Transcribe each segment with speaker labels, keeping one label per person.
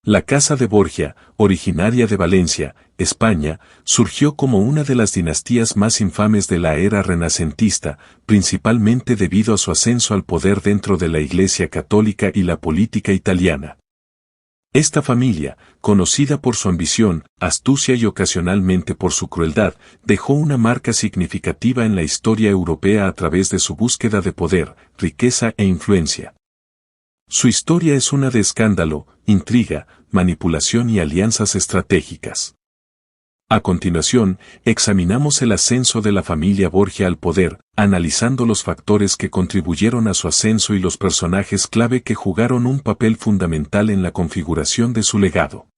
Speaker 1: La Casa de Borgia, originaria de Valencia, España, surgió como una de las dinastías más infames de la era renacentista, principalmente debido a su ascenso al poder dentro de la Iglesia católica y la política italiana. Esta familia, conocida por su ambición, astucia y ocasionalmente por su crueldad, dejó una marca significativa en la historia europea a través de su búsqueda de poder, riqueza e influencia. Su historia es una de escándalo, intriga, manipulación y alianzas estratégicas. A continuación, examinamos el ascenso de la familia Borgia al poder, analizando los factores que contribuyeron a su ascenso y los personajes clave que jugaron un papel fundamental en la configuración de su legado.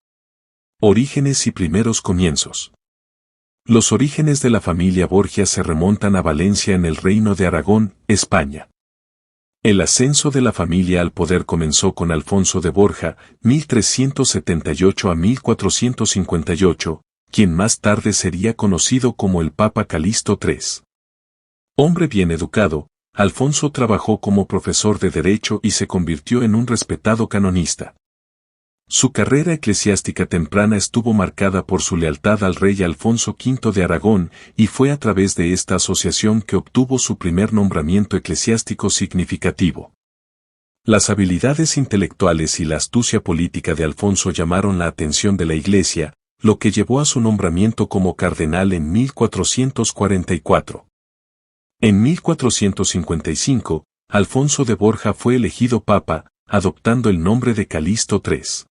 Speaker 1: Orígenes y primeros comienzos. Los orígenes de la familia Borgia se remontan a Valencia en el Reino de Aragón, España. El ascenso de la familia al poder comenzó con Alfonso de Borja, 1378 a 1458, quien más tarde sería conocido como el Papa Calixto III. Hombre bien educado, Alfonso trabajó como profesor de Derecho y se convirtió en un respetado canonista. Su carrera eclesiástica temprana estuvo marcada por su lealtad al rey Alfonso V de Aragón, y fue a través de esta asociación que obtuvo su primer nombramiento eclesiástico significativo. Las habilidades intelectuales y la astucia política de Alfonso llamaron la atención de la Iglesia, lo que llevó a su nombramiento como cardenal en 1444. En 1455, Alfonso de Borja fue elegido papa, adoptando el nombre de Calixto III.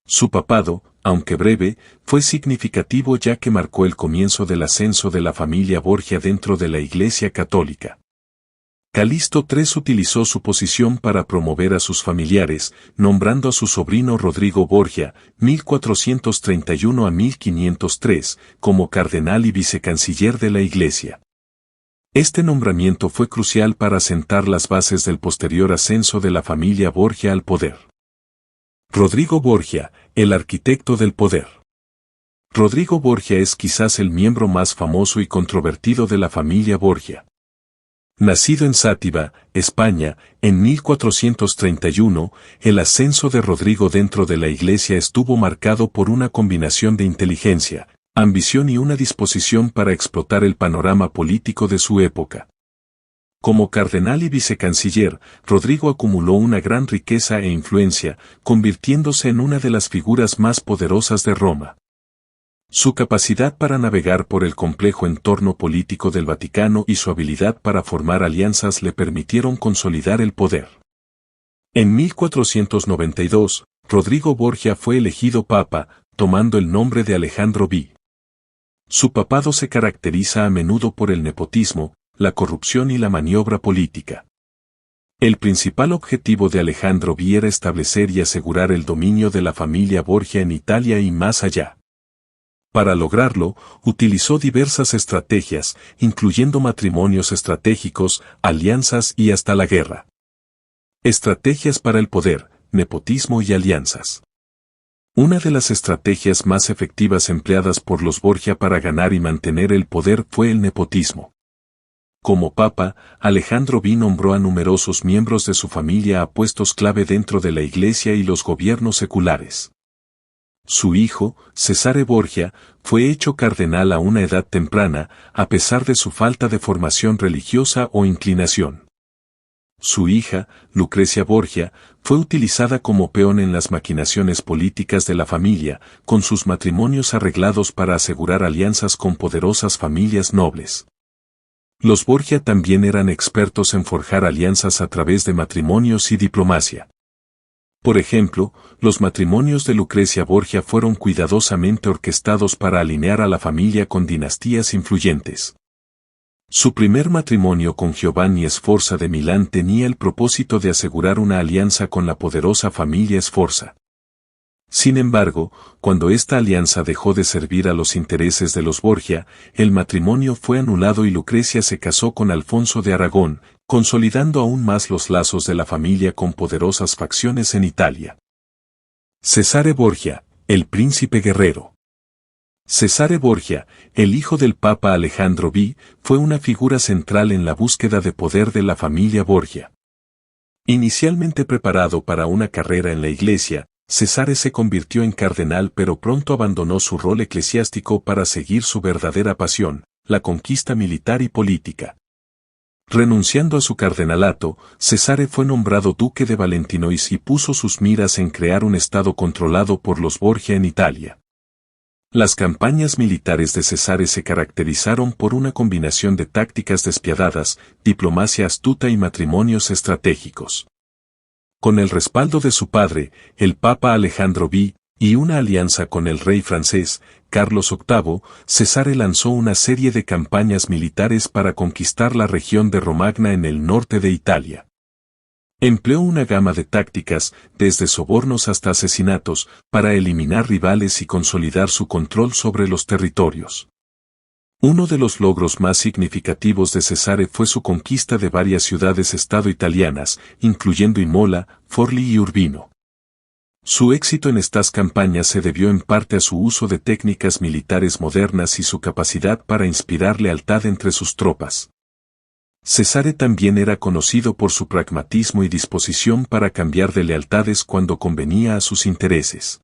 Speaker 1: Su papado, aunque breve, fue significativo ya que marcó el comienzo del ascenso de la familia Borgia dentro de la Iglesia católica. Calixto III utilizó su posición para promover a sus familiares, nombrando a su sobrino Rodrigo Borgia, 1431 a 1503, como cardenal y vicecanciller de la Iglesia. Este nombramiento fue crucial para sentar las bases del posterior ascenso de la familia Borgia al poder. Rodrigo Borgia, el arquitecto del poder. Rodrigo Borgia es quizás el miembro más famoso y controvertido de la familia Borgia. Nacido en Sátiva, España, en 1431, el ascenso de Rodrigo dentro de la Iglesia estuvo marcado por una combinación de inteligencia, ambición y una disposición para explotar el panorama político de su época. Como cardenal y vicecanciller, Rodrigo acumuló una gran riqueza e influencia, convirtiéndose en una de las figuras más poderosas de Roma. Su capacidad para navegar por el complejo entorno político del Vaticano y su habilidad para formar alianzas le permitieron consolidar el poder. En 1492, Rodrigo Borgia fue elegido papa, tomando el nombre de Alejandro V. Su papado se caracteriza a menudo por el nepotismo, la corrupción y la maniobra política. El principal objetivo de Alejandro V era establecer y asegurar el dominio de la familia Borgia en Italia y más allá. Para lograrlo, utilizó diversas estrategias, incluyendo matrimonios estratégicos, alianzas y hasta la guerra. Estrategias para el poder, nepotismo y alianzas. Una de las estrategias más efectivas empleadas por los Borgia para ganar y mantener el poder fue el nepotismo. Como papa, Alejandro V nombró a numerosos miembros de su familia a puestos clave dentro de la Iglesia y los gobiernos seculares. Su hijo, Cesare Borgia, fue hecho cardenal a una edad temprana, a pesar de su falta de formación religiosa o inclinación. Su hija, Lucrecia Borgia, fue utilizada como peón en las maquinaciones políticas de la familia, con sus matrimonios arreglados para asegurar alianzas con poderosas familias nobles. Los Borgia también eran expertos en forjar alianzas a través de matrimonios y diplomacia. Por ejemplo, los matrimonios de Lucrecia Borgia fueron cuidadosamente orquestados para alinear a la familia con dinastías influyentes. Su primer matrimonio con Giovanni Sforza de Milán tenía el propósito de asegurar una alianza con la poderosa familia Sforza. Sin embargo, cuando esta alianza dejó de servir a los intereses de los Borgia, el matrimonio fue anulado y Lucrecia se casó con Alfonso de Aragón, consolidando aún más los lazos de la familia con poderosas facciones en Italia. Cesare Borgia, el príncipe guerrero. Cesare Borgia, el hijo del Papa Alejandro V, fue una figura central en la búsqueda de poder de la familia Borgia. Inicialmente preparado para una carrera en la Iglesia, Cesare se convirtió en cardenal pero pronto abandonó su rol eclesiástico para seguir su verdadera pasión, la conquista militar y política. Renunciando a su cardenalato, Cesare fue nombrado duque de Valentinois y puso sus miras en crear un estado controlado por los Borgia en Italia. Las campañas militares de Cesare se caracterizaron por una combinación de tácticas despiadadas, diplomacia astuta y matrimonios estratégicos. Con el respaldo de su padre, el Papa Alejandro V, y una alianza con el rey francés, Carlos VIII, Cesare lanzó una serie de campañas militares para conquistar la región de Romagna en el norte de Italia. Empleó una gama de tácticas, desde sobornos hasta asesinatos, para eliminar rivales y consolidar su control sobre los territorios. Uno de los logros más significativos de Cesare fue su conquista de varias ciudades-estado italianas, incluyendo Imola, Forlì y Urbino. Su éxito en estas campañas se debió en parte a su uso de técnicas militares modernas y su capacidad para inspirar lealtad entre sus tropas. Cesare también era conocido por su pragmatismo y disposición para cambiar de lealtades cuando convenía a sus intereses.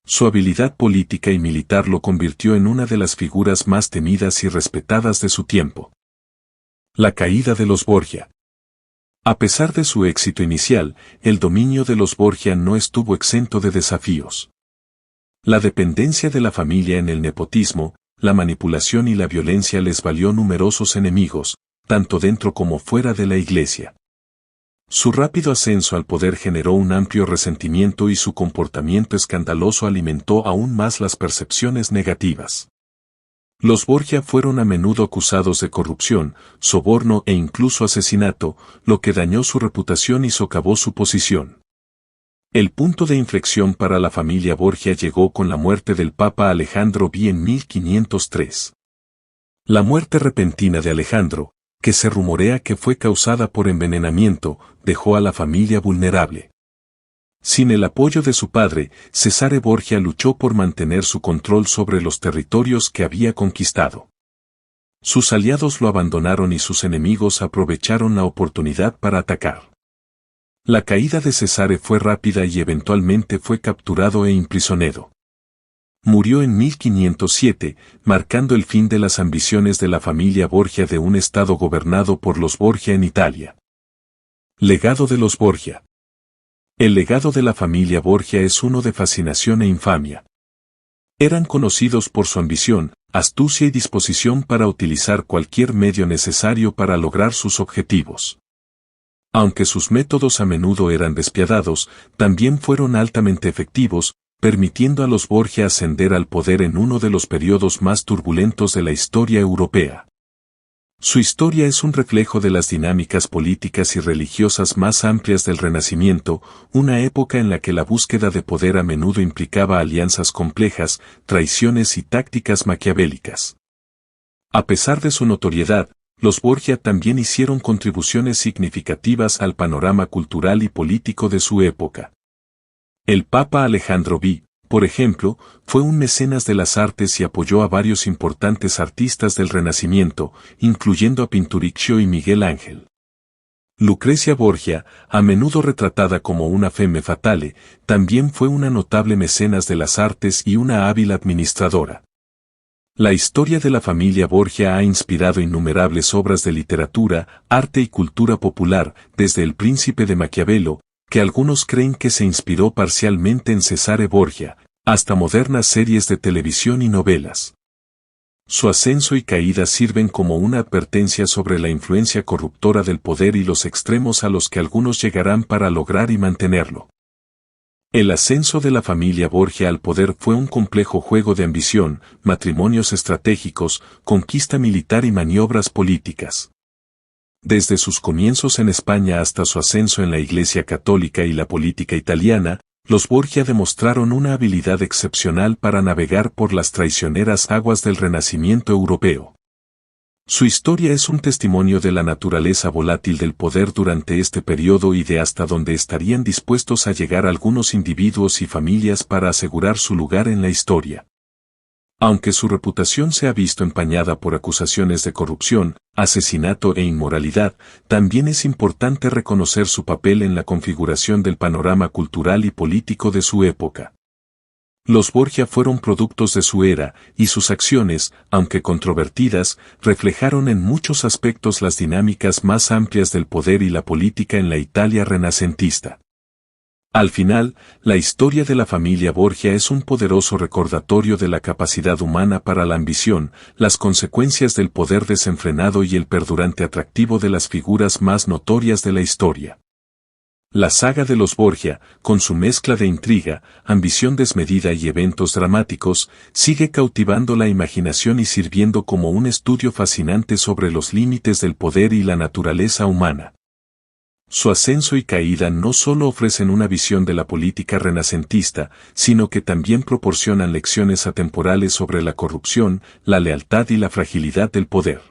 Speaker 1: Su habilidad política y militar lo convirtió en una de las figuras más temidas y respetadas de su tiempo. La caída de los Borgia. A pesar de su éxito inicial, el dominio de los Borgia no estuvo exento de desafíos. La dependencia de la familia en el nepotismo, la manipulación y la violencia les valió numerosos enemigos, tanto dentro como fuera de la iglesia. Su rápido ascenso al poder generó un amplio resentimiento y su comportamiento escandaloso alimentó aún más las percepciones negativas. Los Borgia fueron a menudo acusados de corrupción, soborno e incluso asesinato, lo que dañó su reputación y socavó su posición. El punto de inflexión para la familia Borgia llegó con la muerte del Papa Alejandro V en 1503. La muerte repentina de Alejandro, que se rumorea que fue causada por envenenamiento, dejó a la familia vulnerable. Sin el apoyo de su padre, Cesare Borgia luchó por mantener su control sobre los territorios que había conquistado. Sus aliados lo abandonaron y sus enemigos aprovecharon la oportunidad para atacar. La caída de Cesare fue rápida y eventualmente fue capturado e imprisionado. Murió en 1507, marcando el fin de las ambiciones de la familia Borgia de un estado gobernado por los Borgia en Italia. Legado de los Borgia. El legado de la familia Borgia es uno de fascinación e infamia. Eran conocidos por su ambición, astucia y disposición para utilizar cualquier medio necesario para lograr sus objetivos. Aunque sus métodos a menudo eran despiadados, también fueron altamente efectivos, permitiendo a los Borgia ascender al poder en uno de los periodos más turbulentos de la historia europea. Su historia es un reflejo de las dinámicas políticas y religiosas más amplias del Renacimiento, una época en la que la búsqueda de poder a menudo implicaba alianzas complejas, traiciones y tácticas maquiavélicas. A pesar de su notoriedad, los Borgia también hicieron contribuciones significativas al panorama cultural y político de su época. El Papa Alejandro V, por ejemplo, fue un mecenas de las artes y apoyó a varios importantes artistas del Renacimiento, incluyendo a Pinturicchio y Miguel Ángel. Lucrecia Borgia, a menudo retratada como una femme fatale, también fue una notable mecenas de las artes y una hábil administradora. La historia de la familia Borgia ha inspirado innumerables obras de literatura, arte y cultura popular, desde El Príncipe de Maquiavelo, que algunos creen que se inspiró parcialmente en Cesare Borgia, hasta modernas series de televisión y novelas. Su ascenso y caída sirven como una advertencia sobre la influencia corruptora del poder y los extremos a los que algunos llegarán para lograr y mantenerlo. El ascenso de la familia Borgia al poder fue un complejo juego de ambición, matrimonios estratégicos, conquista militar y maniobras políticas. Desde sus comienzos en España hasta su ascenso en la Iglesia Católica y la política italiana, los Borgia demostraron una habilidad excepcional para navegar por las traicioneras aguas del Renacimiento europeo. Su historia es un testimonio de la naturaleza volátil del poder durante este periodo y de hasta dónde estarían dispuestos a llegar algunos individuos y familias para asegurar su lugar en la historia. Aunque su reputación se ha visto empañada por acusaciones de corrupción, asesinato e inmoralidad, también es importante reconocer su papel en la configuración del panorama cultural y político de su época. Los Borgia fueron productos de su era, y sus acciones, aunque controvertidas, reflejaron en muchos aspectos las dinámicas más amplias del poder y la política en la Italia renacentista. Al final, la historia de la familia Borgia es un poderoso recordatorio de la capacidad humana para la ambición, las consecuencias del poder desenfrenado y el perdurante atractivo de las figuras más notorias de la historia. La saga de los Borgia, con su mezcla de intriga, ambición desmedida y eventos dramáticos, sigue cautivando la imaginación y sirviendo como un estudio fascinante sobre los límites del poder y la naturaleza humana. Su ascenso y caída no solo ofrecen una visión de la política renacentista, sino que también proporcionan lecciones atemporales sobre la corrupción, la lealtad y la fragilidad del poder.